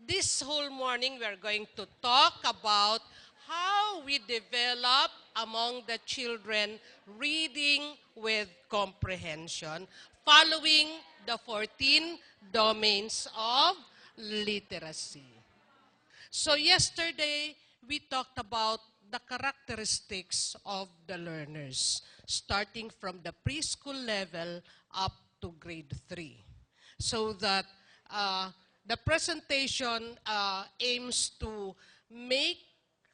This whole morning, we're going to talk about how we develop among the children reading with comprehension, following the 14 domains of literacy. So yesterday, we talked about the characteristics of the learners, starting from the preschool level up to grade 3. So that the presentation aims to make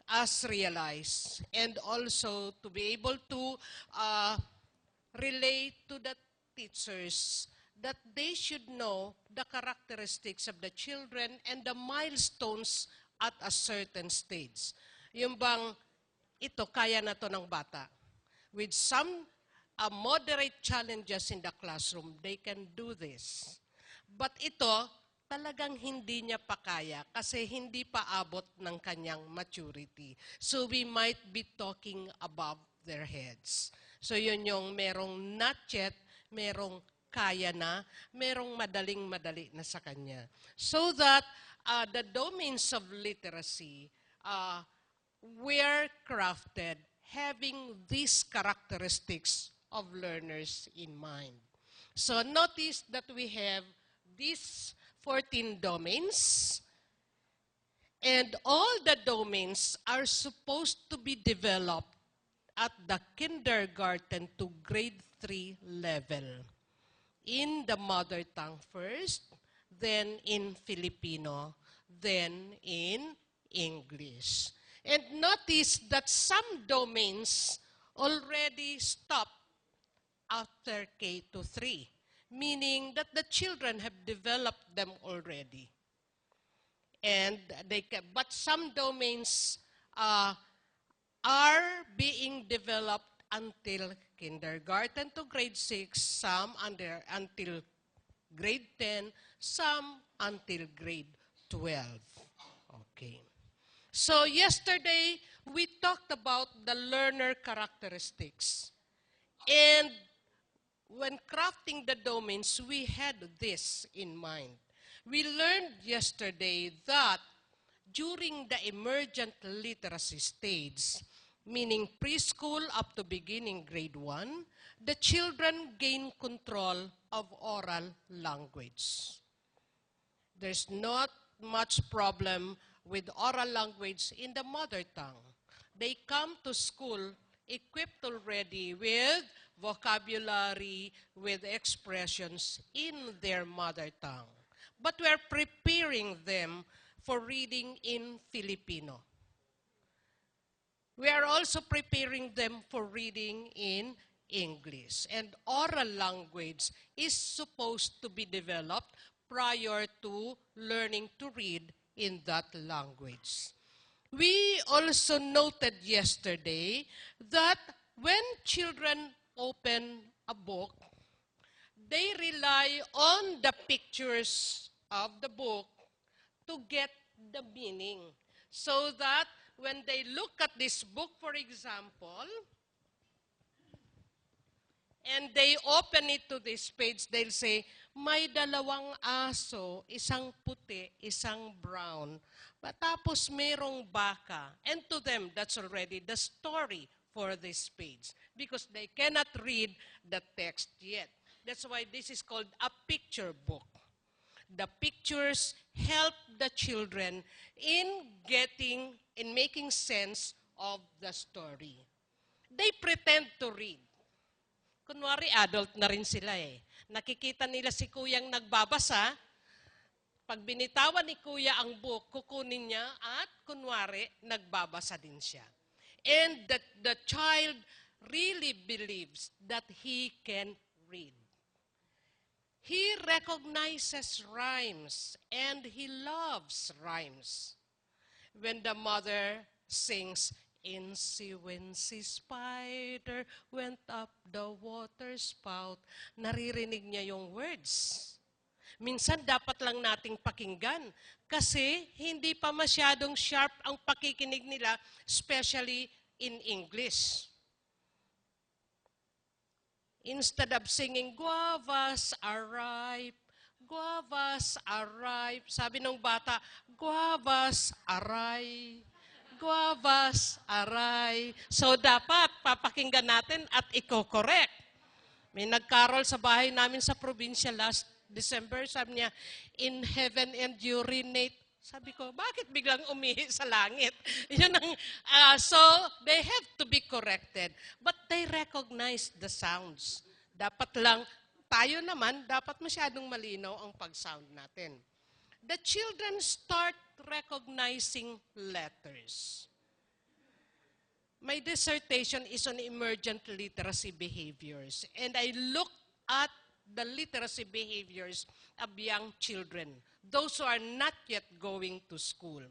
us realize and also to be able to relate to the teachers that they should know the characteristics of the children and the milestones at a certain stage. Yung bang, ito, kaya na to ng bata. With some moderate challenges in the classroom, they can do this. But ito, talagang hindi niya pa kaya kasi hindi pa abot ng kanyang maturity. So we might be talking above their heads. So yun yung merong not yet, merong kaya na, merong madaling-madali na sa kanya. So that the domains of literacy were crafted having these characteristics of learners in mind. So notice that we have these 14 domains, and all the domains are supposed to be developed at the kindergarten to grade 3 level. In the mother tongue first, then in Filipino, then in English. And notice that some domains already stop after K to 3, meaning that the children have developed them already. And but some domains are being developed until kindergarten to grade 6, some until grade 10, some until grade 12. Okay. So yesterday, we talked about the learner characteristics. And when crafting the domains, we had this in mind. We learned yesterday that during the emergent literacy stage, meaning preschool up to beginning grade 1, the children gain control of oral language. There's not much problem with oral language in the mother tongue. They come to school equipped already with vocabulary, with expressions in their mother tongue. But we're preparing them for reading in Filipino. We are also preparing them for reading in English. And oral language is supposed to be developed prior to learning to read in that language. We also noted yesterday that when children open a book, they rely on the pictures of the book to get the meaning. So that when they look at this book, for example, and they open it to this page, they'll say, may dalawang aso, isang puti, isang brown, tapos merong baka. And to them, that's already the story for this page because they cannot read the text yet. That's why this is called a picture book. The pictures help the children in making sense of the story. They pretend to read. Kunwari, adult na rin sila eh. Nakikita nila si kuyang nagbabasa, pag binitawan ni kuya ang book, kukunin niya at kunwari, nagbabasa din siya. And that the child really believes that he can read. He recognizes rhymes and he loves rhymes. When the mother sings, "Incy wincy spider went up the water spout," naririnig niya yung words. Minsan dapat lang nating pakinggan kasi hindi pa masyadong sharp ang pakikinig nila, especially in English. Instead of singing, "Guavas are ripe, guavas, aray. Sabi ng bata, guavas, aray. Guavas, aray. So dapat papakinggan natin at i-correct. May nagkarol sa bahay namin sa probinsya last December. Sabi niya, in heaven and urinate. Sabi ko, bakit biglang umihi sa langit? Yun ang, so, they have to be corrected. But they recognize the sounds. Dapat lang, tayo naman, dapat masyadong malinaw ang pag-sound natin. The children start recognizing letters. My dissertation is on emergent literacy behaviors. And I looked at the literacy behaviors of young children, those who are not yet going to school.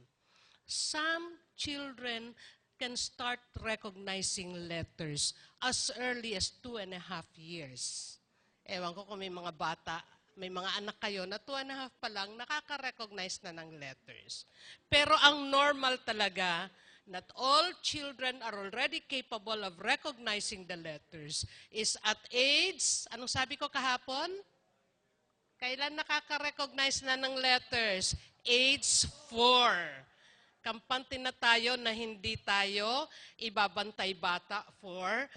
Some children can start recognizing letters as early as 2.5 years. Ewan ko kung may mga bata, may mga anak kayo na 2.5 pa lang, nakaka-recognize na ng letters. Pero ang normal talaga, not all children are already capable of recognizing the letters is at age, anong sabi ko kahapon? Kailan nakaka-recognize na ng letters? Age 4. Kampante na tayo na hindi tayo ibabantay bata for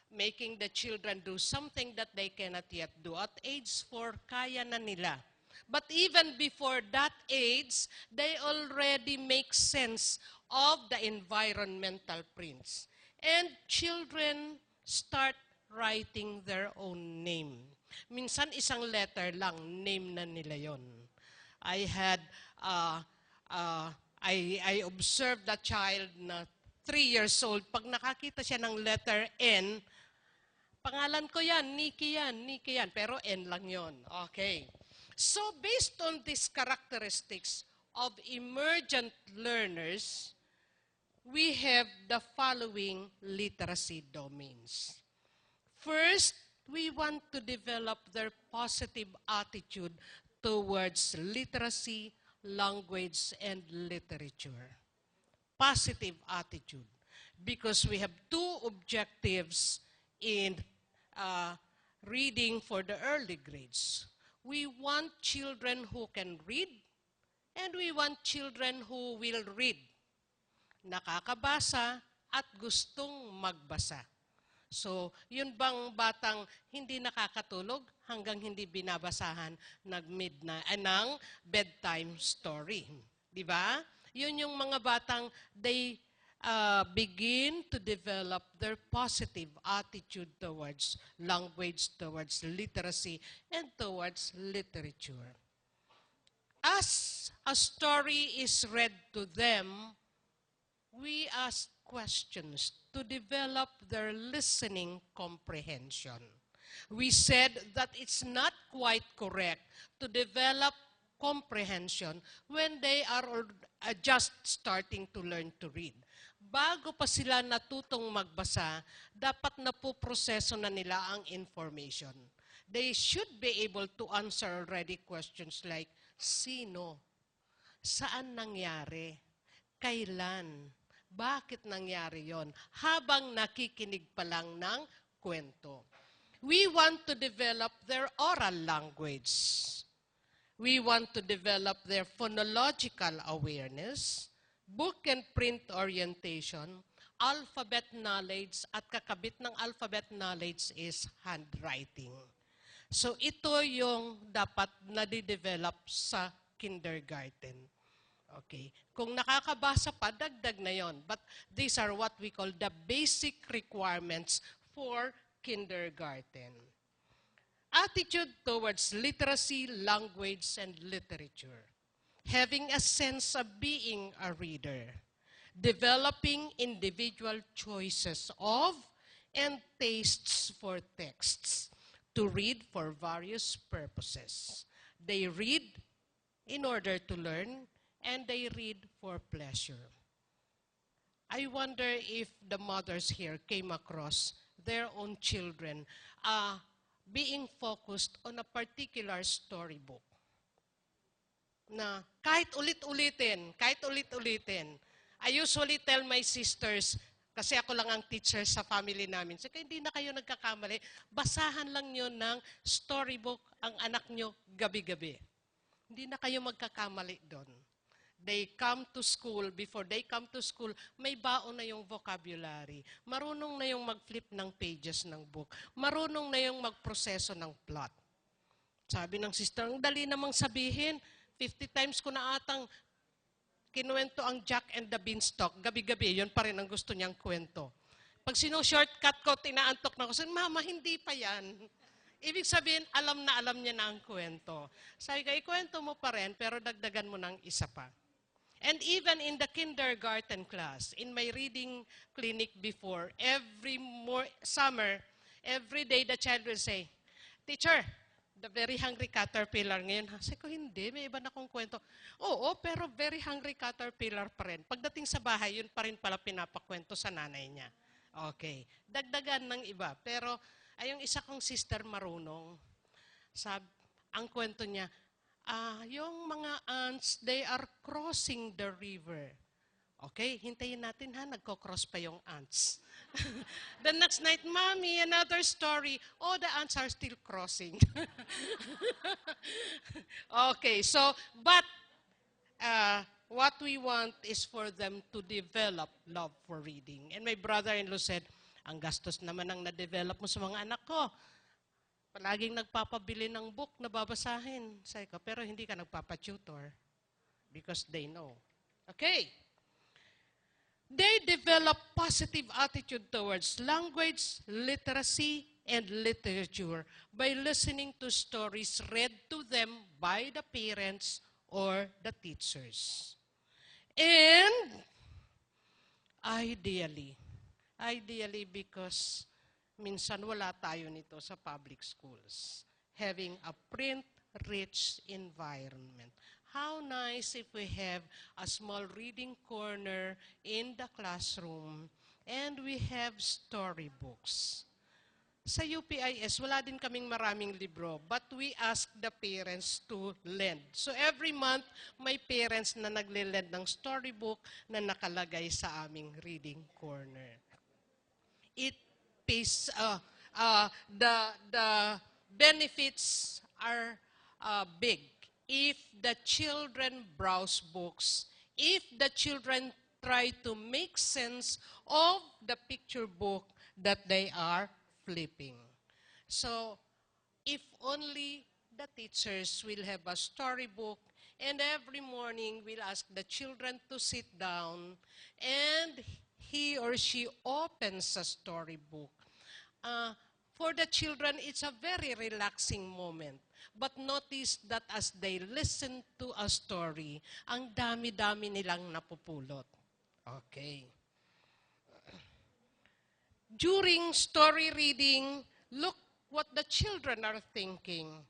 making the children do something that they cannot yet do. At age 4, kaya na nila. But even before that age, they already make sense of the environmental prints. And children start writing their own name. Minsan isang letter lang, name na nila yon. I observed a child na 3 years old, pag nakakita siya ng letter N, pangalan ko yan, Nikki yan, pero N lang yon. Okay. So based on these characteristics of emergent learners, we have the following literacy domains. First, we want to develop their positive attitude towards literacy, language, and literature. Positive attitude. Because we have 2 objectives in reading for the early grades. We want children who can read, and we want children who will read. Nakakabasa at gustong magbasa. So, yun bang batang hindi nakakatulog hanggang hindi binabasahan ng bedtime story? Di ba? Yun yung mga batang they begin to develop their positive attitude towards language, towards literacy, and towards literature. As a story is read to them, we ask questions to develop their listening comprehension. We said that it's not quite correct to develop comprehension when they are just starting to learn to read. Bago pa sila natutong magbasa, dapat napuproseso na nila ang information. They should be able to answer already questions like, sino? Saan nangyari? Kailan? Bakit nangyari yon? Habang nakikinig pa lang ng kwento. We want to develop their oral language. We want to develop their phonological awareness, book and print orientation, alphabet knowledge, at kakabit ng alphabet knowledge is handwriting. So ito yung dapat nadidevelop sa kindergarten. Okay. Kung nakakabasa pa, dagdag na yon. But these are what we call the basic requirements for kindergarten. Attitude towards literacy, language, and literature. Having a sense of being a reader. Developing individual choices of and tastes for texts. To read for various purposes. They read in order to learn, and they read for pleasure. I wonder if the mothers here came across their own children being focused on a particular storybook. Na kahit ulit-ulitin, I usually tell my sisters, Kasi ako lang ang teacher sa family namin. So, kaya hindi na kayo nagkakamali. Basahan lang nyo ng storybook ang anak nyo gabi-gabi. Hindi na kayo magkakamali doon. They come to school, before they come to school, may baon na yung vocabulary. Marunong na yung mag-flip ng pages ng book. Marunong na yung magproseso ng plot. Sabi ng sister, ang dali namang sabihin, 50 times ko na atang kinuwento ang Jack and the Beanstalk. Gabi-gabi, yun pa rin ang gusto niyang kwento. Pag sino-shortcut ko, tinaantok na ko. Sabi, Mama, hindi pa yan. Ibig sabihin, alam na alam niya na ang kwento. Sabi ko, ikwento mo pa rin, pero dagdagan mo ng isa pa. And even in the kindergarten class, in my reading clinic before, every summer, every day the child will say, Teacher, the very hungry caterpillar ngayon. Sabi ko, hindi, may iba na akong kwento. Oo, pero very hungry caterpillar pa rin. Pagdating sa bahay, yun pa rin pala pinapakwento sa nanay niya. Okay, dagdagan ng iba. Pero ay yung isa kong sister marunong. Ang kwento niya, yung mga ants, they are crossing the river. Okay, hintayin natin ha, nagko-cross pa yung ants. The next night, Mommy, another story. Oh, the ants are still crossing. Okay, so, but what we want is for them to develop love for reading. And my brother-in-law said, ang gastos naman ang na-develop mo sa mga anak ko. Palaging nagpapabili ng book na babasahin. Sabi ko, pero hindi ka nagpapatutor because they know. Okay. They develop positive attitude towards language, literacy, and literature by listening to stories read to them by the parents or the teachers. And ideally because minsan wala tayo nito sa public schools. Having a print-rich environment. How nice if we have a small reading corner in the classroom and we have storybooks. Sa UPIS, wala din kaming maraming libro, but we ask the parents to lend. So every month, may parents na nagle-lend ng storybook na nakalagay sa aming reading corner. It pays, the benefits are big. If the children browse books, if the children try to make sense of the picture book that they are flipping. So, if only the teachers will have a storybook and every morning we'll ask the children to sit down and he or she opens a storybook. For the children, it's a very relaxing moment. But notice that as they listen to a story, ang dami-dami nilang napupulot. Okay. During story reading, look what the children are thinking.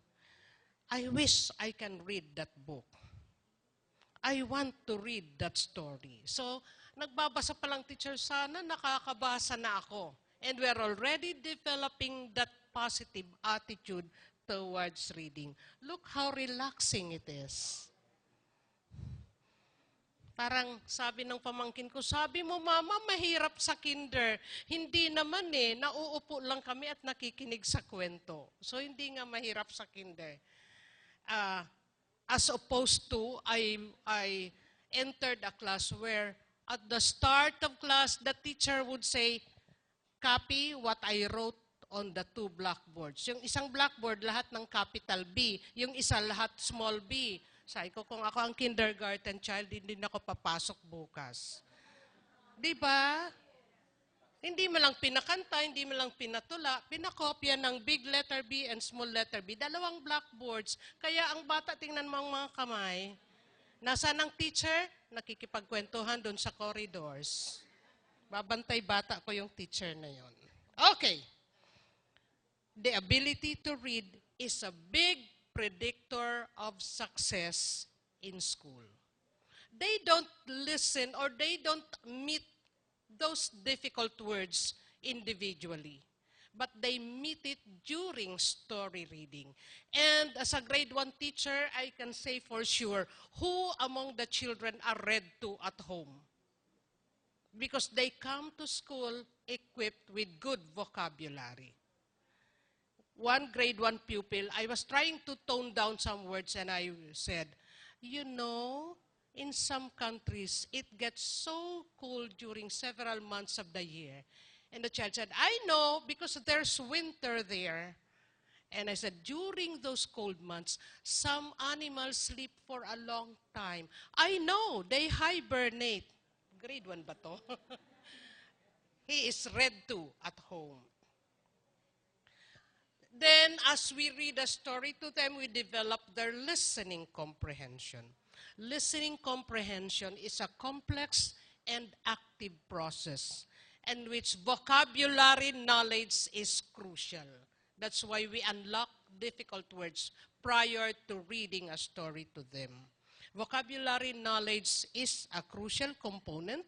I wish I can read that book. I want to read that story. So, nagbabasa pa lang teacher, sana nakakabasa na ako. And we're already developing that positive attitude towards reading. Look how relaxing it is. Parang sabi ng pamangkin ko, sabi mo, Mama, mahirap sa kinder. Hindi naman nauupo lang kami at nakikinig sa kwento. So, hindi nga mahirap sa kinder. As opposed to, I entered a class where at the start of class, the teacher would say, copy what I wrote on the two blackboards. Yung isang blackboard, lahat ng capital B. Yung isa, lahat small b. Sabi ko, kung ako ang kindergarten child, hindi na ako papasok bukas. Di ba? Hindi mo lang pinakanta, hindi mo lang pinatula, pinakopya ng big letter B and small letter B. Dalawang blackboards. Kaya ang bata, tingnan mo ang mga kamay. Nasaan ang teacher? Nakikipagkwentuhan doon sa corridors. Babantay bata ko yung teacher na yon. Okay. The ability to read is a big predictor of success in school. They don't listen or they don't meet those difficult words individually, but they meet it during story reading. And as a grade 1 teacher, I can say for sure, who among the children are read to at home? because they come to school equipped with good vocabulary. One grade 1 pupil, I was trying to tone down some words and I said, you know, in some countries, it gets so cold during several months of the year. And the child said, I know because there's winter there. And I said, during those cold months, some animals sleep for a long time. I know, they hibernate. Grade 1 ba to? He is read to at home. Then, as we read a story to them, we develop their listening comprehension. Listening comprehension is a complex and active process in which vocabulary knowledge is crucial. That's why we unlock difficult words prior to reading a story to them. Vocabulary knowledge is a crucial component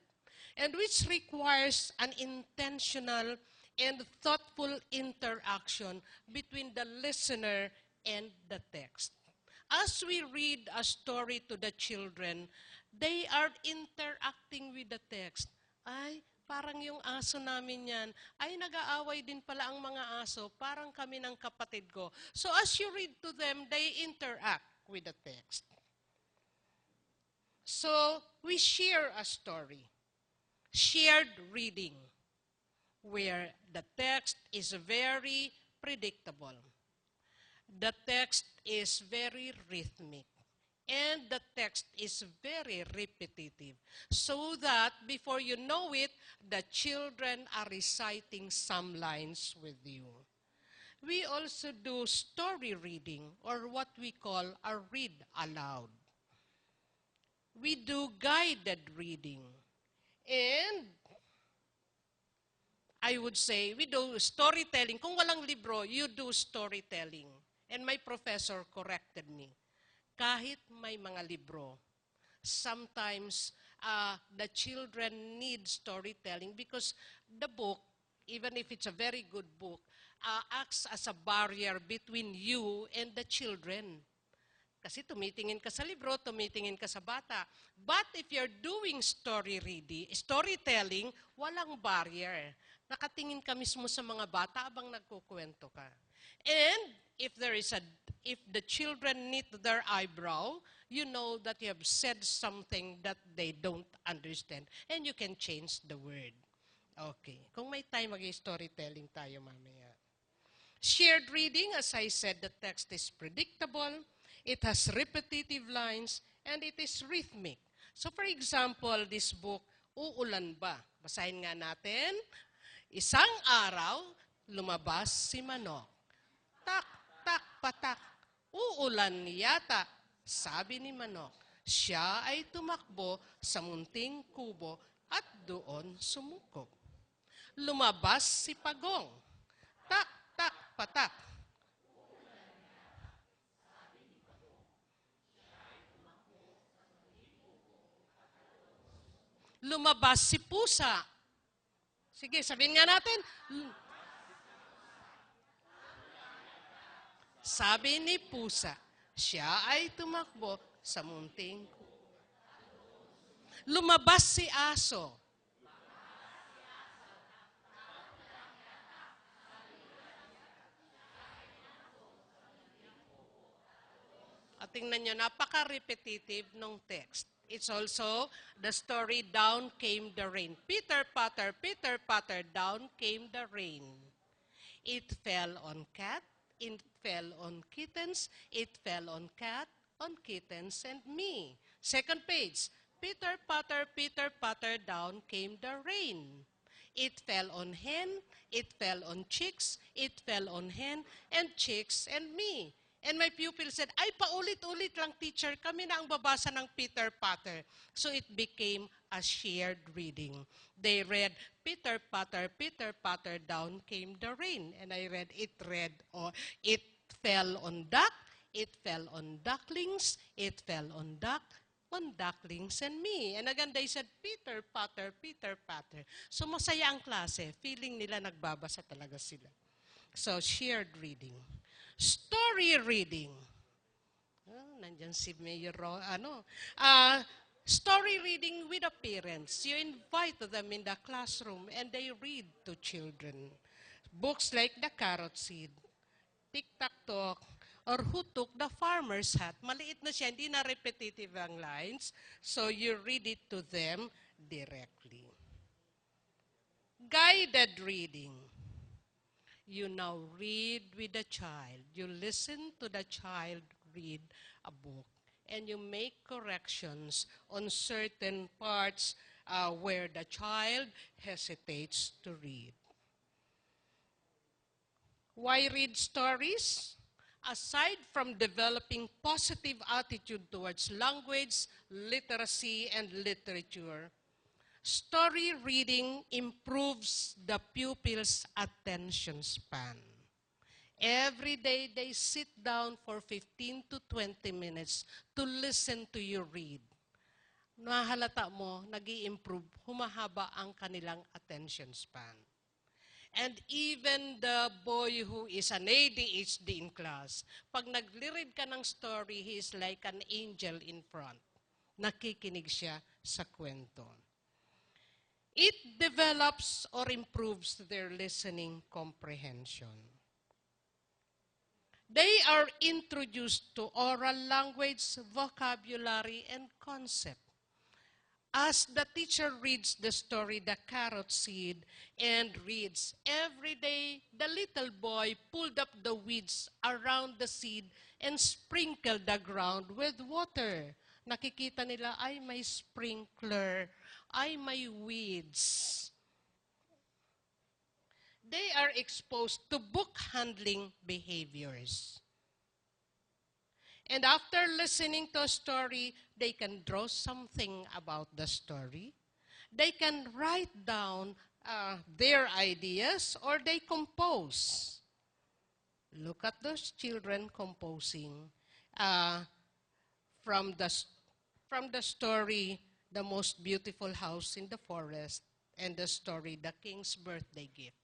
and which requires an intentional and thoughtful interaction between the listener and the text. As we read a story to the children, they are interacting with the text. Ay, parang yung aso namin yan. Ay, nag-aaway din pala ang mga aso. Parang kami ng kapatid ko. So as you read to them, they interact with the text. So we share a story. Shared reading, where the text is very predictable. The text is very rhythmic. And the text is very repetitive. So that before you know it, the children are reciting some lines with you. We also do story reading, or what we call a read aloud. We do guided reading. And I would say, we do storytelling. Kung walang libro, you do storytelling. And my professor corrected me. Kahit may mga libro, sometimes the children need storytelling because the book, even if it's a very good book, acts as a barrier between you and the children. Kasi tumitingin ka sa libro, tumitingin ka sa bata. But if you're doing storytelling, walang barrier. Nakatingin ka mismo sa mga bata abang nagkukwento ka. And if the children knit their eyebrow, you know that you have said something that they don't understand. And you can change the word. Okay. Kung may time, mag-storytelling tayo mamaya. Shared reading, as I said, the text is predictable, it has repetitive lines, and it is rhythmic. So for example, this book, Uulan Ba? Basahin nga natin. Isang araw, lumabas si manok. Tak, tak, patak. Uulan yata, sabi ni manok. Siya ay tumakbo sa munting kubo at doon sumukob. Lumabas si pagong. Tak, tak, patak. Lumabas si pusa. Sige, sabihin nga natin. Sabi ni pusa, siya ay tumakbo sa munting. Lumabas si aso. At tingnan nyo, napaka-repetitive ng text. It's also the story, Down Came the Rain. Peter, Patter, down came the rain. It fell on cat, it fell on kittens, it fell on cat, on kittens, and me. Second page, Peter, Patter, down came the rain. It fell on hen, it fell on chicks, it fell on hen, and chicks, and me. And my pupil said, ay, paulit-ulit lang, teacher. Kami na ang babasa ng Peter Patter. So it became a shared reading. They read, Peter Patter, down came the rain. And I read, it fell on duck, it fell on ducklings, it fell on duck, on ducklings and me. And again, they said, Peter Patter. So masaya ang klase. Feeling nila nagbabasa talaga sila. So, shared reading. Story reading. Oh, nandyan si Mayor Story reading with the parents. You invite them in the classroom and they read to children. Books like The Carrot Seed, Tic-Tac-Toc, or Who Took the Farmer's Hat. Maliit na siya, hindi na repetitive ang lines. So you read it to them directly. Guided reading. You now read with the child. You listen to the child read a book. And you make corrections on certain parts where the child hesitates to read. Why read stories? Aside from developing positive attitude towards language, literacy, and literature, story reading improves the pupil's attention span. Every day, they sit down for 15 to 20 minutes to listen to you read. Nahalata mo, nag-i-improve, humahaba ang kanilang attention span. And even the boy who is an ADHD in class, pag nag-read ka ng story, he is like an angel in front. Nakikinig siya sa kwento. It develops or improves their listening comprehension. They are introduced to oral language, vocabulary, and concept. As the teacher reads the story, The Carrot Seed, and reads, every day the little boy pulled up the weeds around the seed and sprinkled the ground with water. Nakikita nila, ay may sprinkler, ay may weeds. They are exposed to book handling behaviors. And after listening to a story, they can draw something about the story. They can write down their ideas or they compose. Look at those children composing from the story, The Most Beautiful House in the Forest, and the story, The King's Birthday Gift.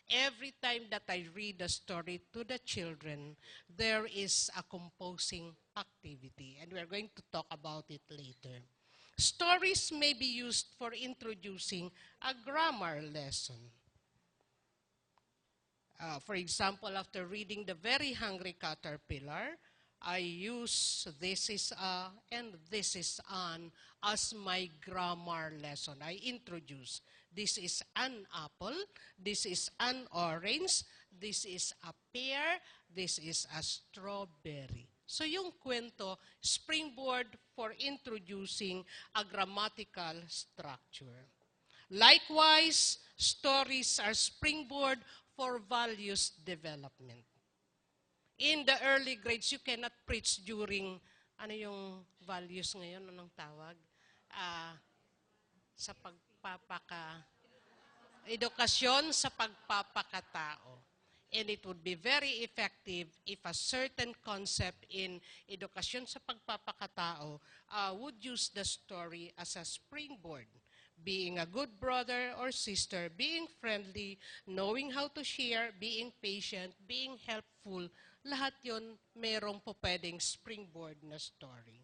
Every time that I read a story to the children, there is a composing activity, and we're going to talk about it later. Stories may be used for introducing a grammar lesson. For example, after reading The Very Hungry Caterpillar, I use this is a and this is an as my grammar lesson. I introduce this is an apple, this is an orange, this is a pear, this is a strawberry. So yung kwento, springboard for introducing a grammatical structure. Likewise, stories are springboard for values development. In the early grades, you cannot preach during, ano yung values ngayon, anong tawag? Sa edukasyon sa pagpapakatao. And it would be very effective if a certain concept in edukasyon sa pagpapakatao would use the story as a springboard. Being a good brother or sister, being friendly, knowing how to share, being patient, being helpful, lahat yun merong po pwedeng springboard na story.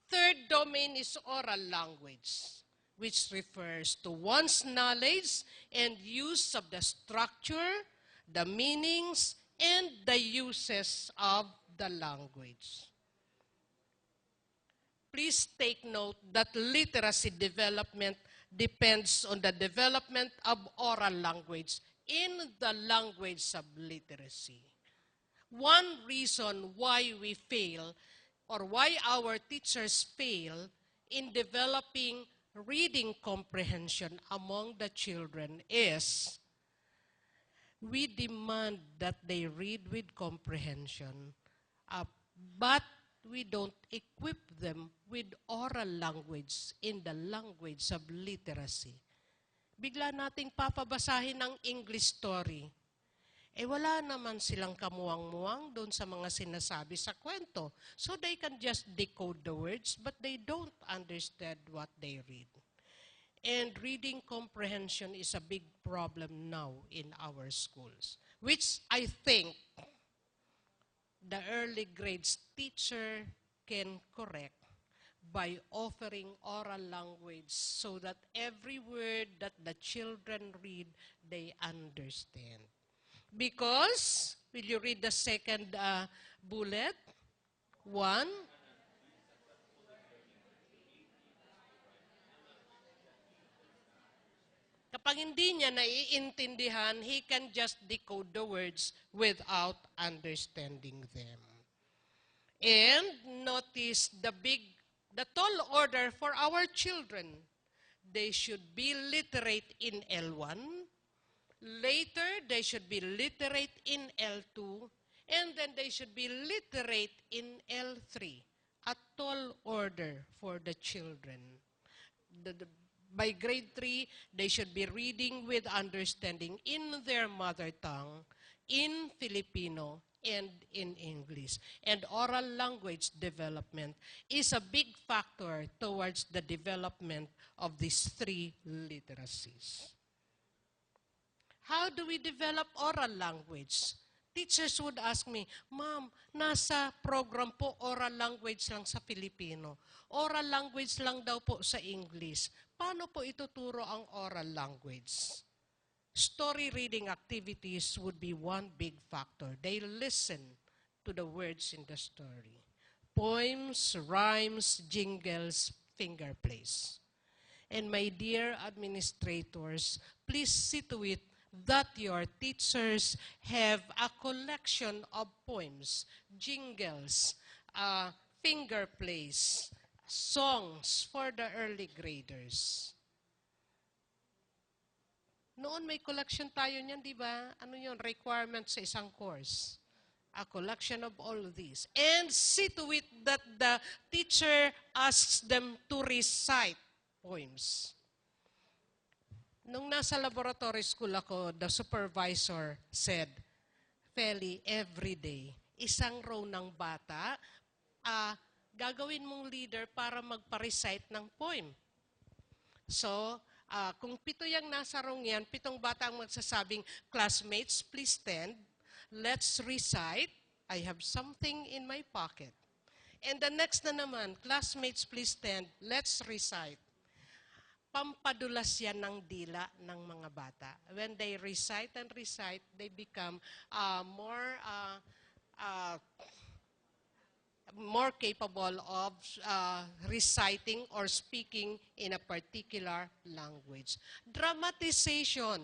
Third domain is oral language, which refers to one's knowledge and use of the structure, the meanings, and the uses of the language. Please take note that literacy development depends on the development of oral language in the language of literacy. One reason why we fail or why our teachers fail in developing reading comprehension among the children is we demand that they read with comprehension, but we don't equip them with oral language in the language of literacy. Bigla nating papabasahin ng English story. Wala naman silang kamuwang-muwang doon sa mga sinasabi sa kwento. So they can just decode the words, but they don't understand what they read. And reading comprehension is a big problem now in our schools, which I think the early grades teacher can correct by offering oral language so that every word that the children read, they understand. Because, will you read the second bullet? 1, kapag hindi niya naiintindihan, he can just decode the words without understanding them. And notice the tall order for our children. They should be literate in L1. Later, they should be literate in L2. And then they should be literate in L3. A tall order for the children. By grade 3, they should be reading with understanding in their mother tongue, in Filipino, and in English. And oral language development is a big factor towards the development of these 3 literacies. How do we develop oral language? Teachers would ask me, Ma'am, nasa program po oral language lang sa Filipino. Oral language lang daw po sa English. Paano po ituturo ang oral language? Story reading activities would be one big factor. They listen to the words in the story. Poems, rhymes, jingles, finger plays. And my dear administrators, please see to it that your teachers have a collection of poems, jingles, finger plays, songs for the early graders. Noon may collection tayo niyan, di ba? Ano yun? Requirement sa isang course. A collection of all of these. And see to it that the teacher asks them to recite poems. Nung nasa laboratory school ako, the supervisor said, Feli, every day, isang row ng bata, gagawin mong leader para magpa-recite ng poem. So, kung 7 yung nasa row yan, 7 bata ang magsasabing, classmates, please stand. Let's recite. I have something in my pocket. And the next na naman, classmates, please stand. Let's recite. Pampadulas yan ng dila ng mga bata. When they recite and recite, they become more capable of reciting or speaking in a particular language. Dramatization.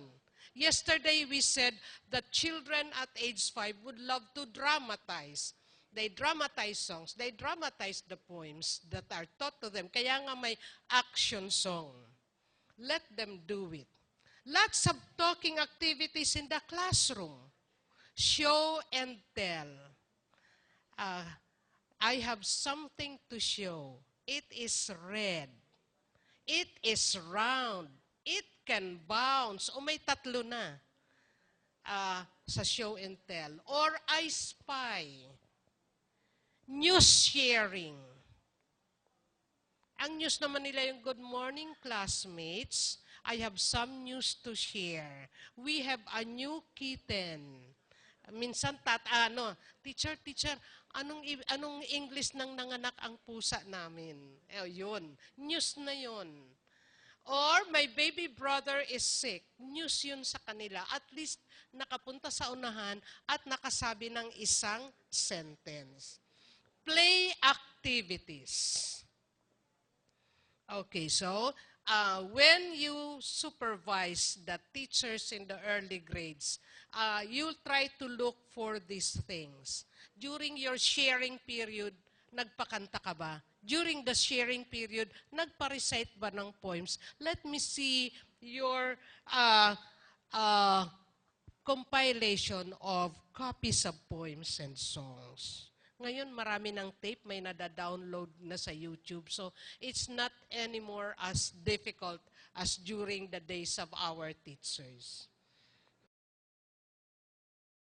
Yesterday we said that children at age 5 would love to dramatize. They dramatize songs. They dramatize the poems that are taught to them. Kaya nga may action song. Let them do it. Lots of talking activities in the classroom. Show and tell. I have something to show. It is red. It is round. It can bounce. O may 3 na sa show and tell. Or I spy. News sharing. Ang news naman nila yung good morning classmates. I have some news to share. We have a new kitten. Minsan teacher, anong English nang nanganak ang pusa namin? Yun. News na yun. Or my baby brother is sick. News yun sa kanila. At least nakapunta sa unahan at nakasabi ng isang sentence. Play activities. Okay, so when you supervise the teachers in the early grades, you'll try to look for these things. During your sharing period, nagpakanta ka ba? During the sharing period, nagpa-recite ba ng poems? Let me see your compilation of copies of poems and songs. Ngayon, marami ng tape, may nada-download na sa YouTube. So, it's not anymore as difficult as during the days of our teachers.